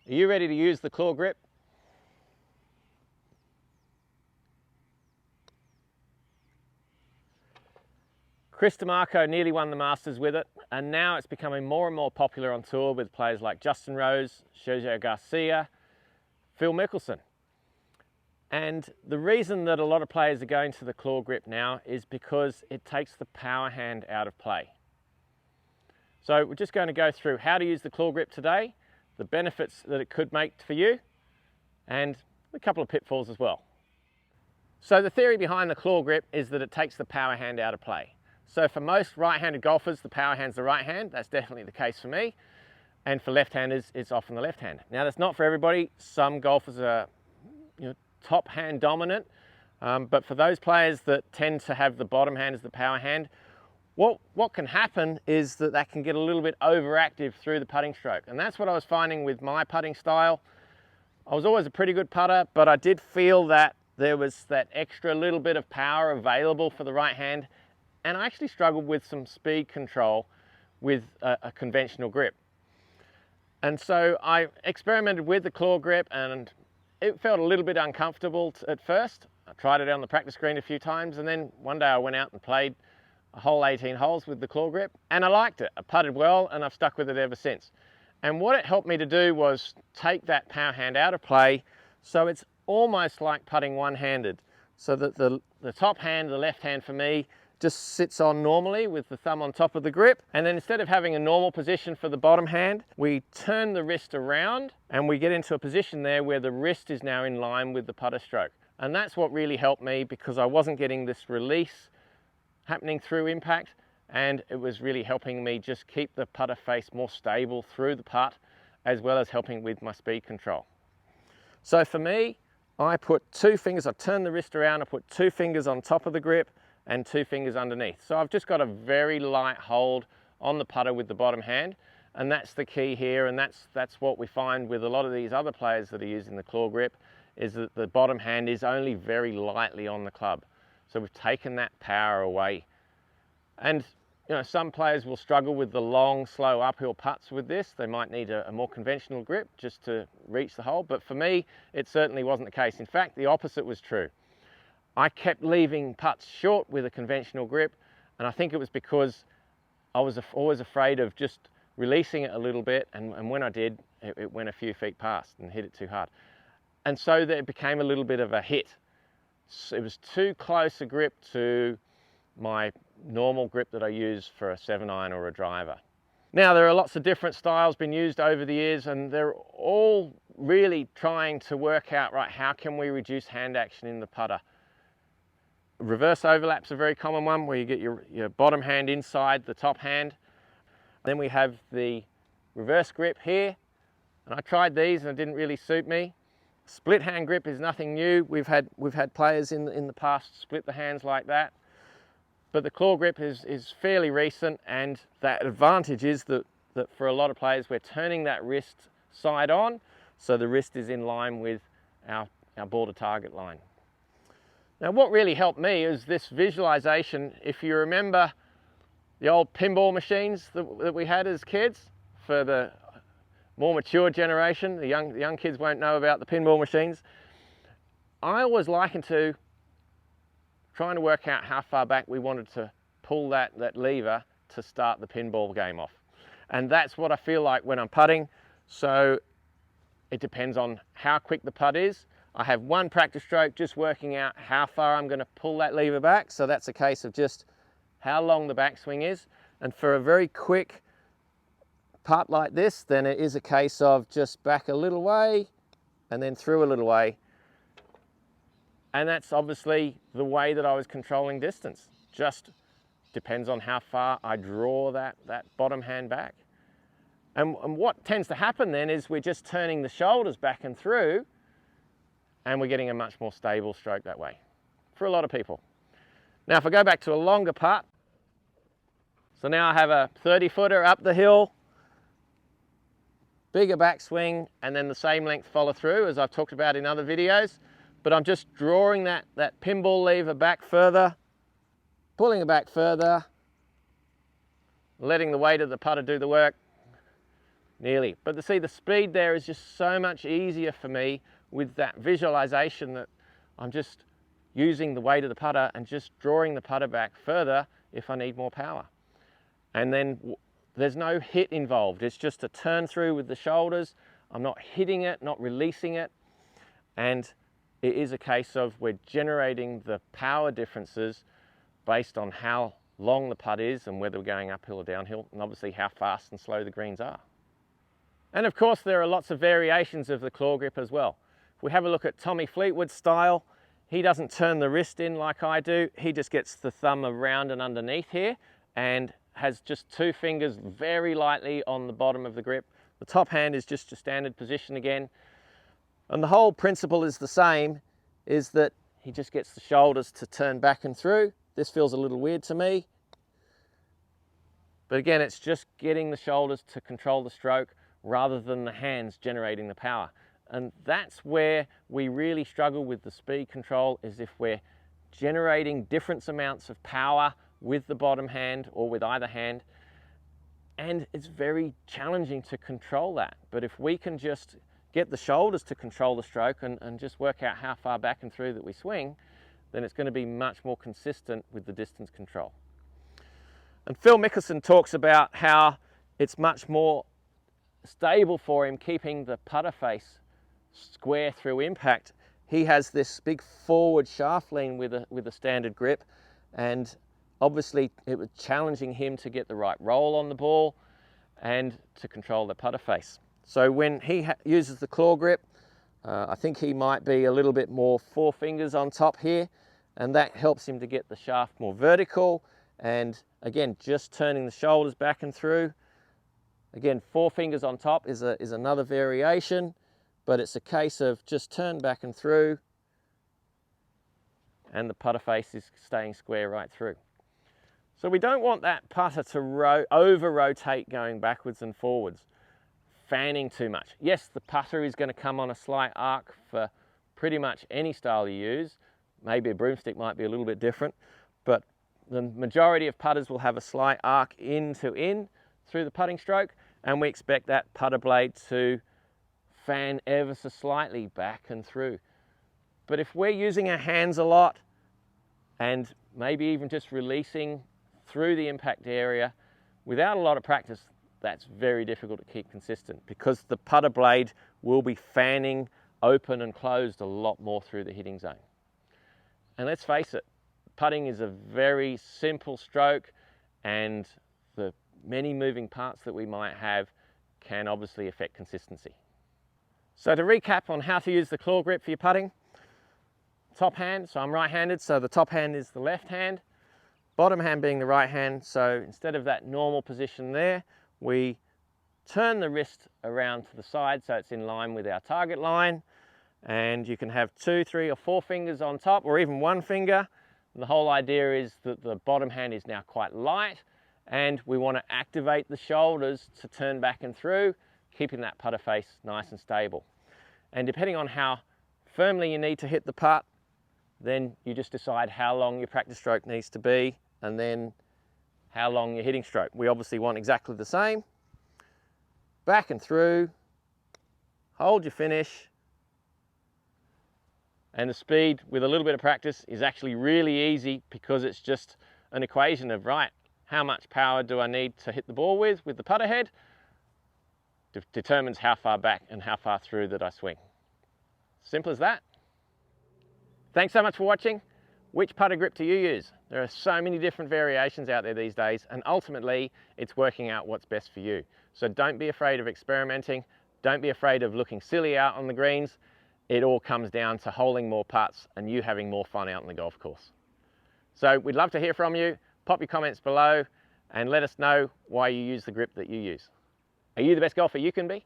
Are you ready to use the claw grip? DiMarco nearly won the Masters with it, and now it's becoming more and more popular on tour with players like Justin Rose, Sergio Garcia, Phil Mickelson. And the reason that a lot of players are going to the claw grip now is because it takes the power hand out of play. So we're just going to go through how to use the claw grip today, the benefits that it could make for you, and a couple of pitfalls as well. So the theory behind the claw grip is that it takes the power hand out of play. So for most right-handed golfers, the power hand's the right hand. That's definitely the case for me. And for left-handers, it's often the left hand. Now that's not for everybody. Some golfers are top hand dominant, but for those players that tend to have the bottom hand as the power hand, what can happen is that can get a little bit overactive through the putting stroke. And that's what I was finding with my putting style. I was always a pretty good putter, but I did feel that there was that extra little bit of power available for the right hand, and I actually struggled with some speed control with a conventional grip. And so I experimented with the claw grip, and it felt a little bit uncomfortable at first. I tried it on the practice green a few times, and then one day I went out and played a whole 18 holes with the claw grip, and I liked it. I putted well, and I've stuck with it ever since. And what it helped me to do was take that power hand out of play, so it's almost like putting one-handed, so that the top hand, the left hand for me, just sits on normally with the thumb on top of the grip. And then instead of having a normal position for the bottom hand, we turn the wrist around and we get into a position there where the wrist is now in line with the putter stroke. And that's what really helped me, because I wasn't getting this release happening through impact, and it was really helping me just keep the putter face more stable through the putt, as well as helping with my speed control. So for me, I put two fingers, I turn the wrist around, I put two fingers on top of the grip and two fingers underneath. So I've just got a very light hold on the putter with the bottom hand, and that's the key here, and that's what we find with a lot of these other players that are using the claw grip, is that the bottom hand is only very lightly on the club. So we've taken that power away. And some players will struggle with the long, slow uphill putts with this. They might need a more conventional grip just to reach the hole, but for me, it certainly wasn't the case. In fact, the opposite was true. I kept leaving putts short with a conventional grip, and I think it was because I was always afraid of just releasing it a little bit, and when I did, it went a few feet past and hit it too hard. And so that it became a little bit of a hit. So it was too close a grip to my normal grip that I use for a 7-iron or a driver. Now, there are lots of different styles been used over the years, and they're all really trying to work out, right, how can we reduce hand action in the putter? Reverse overlap's a very common one, where you get your bottom hand inside the top hand. Then we have the reverse grip here, and I tried these and it didn't really suit me. Split hand grip is nothing new. We've had players in the past split the hands like that. But the claw grip is fairly recent, and that advantage is that for a lot of players, we're turning that wrist side on, so the wrist is in line with our ball to target line. Now, what really helped me is this visualization. If you remember the old pinball machines that we had as kids, for the more mature generation, the young kids won't know about the pinball machines. I always likened to trying to work out how far back we wanted to pull that lever to start the pinball game off. And that's what I feel like when I'm putting. So it depends on how quick the putt is. I have one practice stroke just working out how far I'm going to pull that lever back. So that's a case of just how long the backswing is. And for a very quick putt like this, then it is a case of just back a little way and then through a little way. And that's obviously the way that I was controlling distance. Just depends on how far I draw that bottom hand back. And what tends to happen then is we're just turning the shoulders back and through, and we're getting a much more stable stroke that way for a lot of people. Now, if I go back to a longer putt, so now I have a 30-footer up the hill, bigger backswing, and then the same length follow through as I've talked about in other videos. But I'm just drawing that pinball lever back further, pulling it back further, letting the weight of the putter do the work, nearly. But to see the speed there is just so much easier for me with that visualization that I'm just using the weight of the putter and just drawing the putter back further if I need more power. And then there's no hit involved. It's just a turn through with the shoulders. I'm not hitting it, not releasing it. And it is a case of we're generating the power differences based on how long the putt is and whether we're going uphill or downhill, and obviously how fast and slow the greens are. And of course, there are lots of variations of the claw grip as well. If we have a look at Tommy Fleetwood's style, he doesn't turn the wrist in like I do. He just gets the thumb around and underneath here and has just 2 fingers very lightly on the bottom of the grip. The top hand is just a standard position again. And the whole principle is the same, is that he just gets the shoulders to turn back and through. This feels a little weird to me. But again, it's just getting the shoulders to control the stroke rather than the hands generating the power. And that's where we really struggle with the speed control, is if we're generating different amounts of power with the bottom hand or with either hand. And it's very challenging to control that. But if we can just get the shoulders to control the stroke and just work out how far back and through that we swing, then it's going to be much more consistent with the distance control. And Phil Mickelson talks about how it's much more stable for him keeping the putter face square through impact. He has this big forward shaft lean with a standard grip, and obviously it was challenging him to get the right roll on the ball and to control the putter face. So when he uses the claw grip, I think he might be a little bit more 4 fingers on top here, and that helps him to get the shaft more vertical, and again, just turning the shoulders back and through. Again, 4 fingers on top is another variation, but it's a case of just turn back and through, and the putter face is staying square right through. So we don't want that putter to over-rotate going backwards and forwards, fanning too much. Yes, the putter is going to come on a slight arc for pretty much any style you use. Maybe a broomstick might be a little bit different, but the majority of putters will have a slight arc in through the putting stroke, and we expect that putter blade to fan ever so slightly back and through. But if we're using our hands a lot and maybe even just releasing through the impact area without a lot of practice, that's very difficult to keep consistent, because the putter blade will be fanning open and closed a lot more through the hitting zone. And let's face it, putting is a very simple stroke, and the many moving parts that we might have can obviously affect consistency. So to recap on how to use the claw grip for your putting: top hand, so I'm right-handed, so the top hand is the left hand, bottom hand being the right hand. So instead of that normal position there, we turn the wrist around to the side so it's in line with our target line, and you can have 2, 3 or 4 fingers on top, or even 1 finger. And the whole idea is that the bottom hand is now quite light, and we want to activate the shoulders to turn back and through, keeping that putter face nice and stable. And depending on how firmly you need to hit the putt, then you just decide how long your practice stroke needs to be, and then how long your hitting stroke. We obviously want exactly the same. Back and through, hold your finish, and the speed with a little bit of practice is actually really easy, because it's just an equation of, right, how much power do I need to hit the ball with the putter head? Determines how far back and how far through that I swing. Simple as that. Thanks so much for watching. Which putter grip do you use? There are so many different variations out there these days, and ultimately it's working out what's best for you. So don't be afraid of experimenting. Don't be afraid of looking silly out on the greens. It all comes down to holding more putts and you having more fun out on the golf course. So we'd love to hear from you. Pop your comments below and let us know why you use the grip that you use. Are you the best golfer you can be?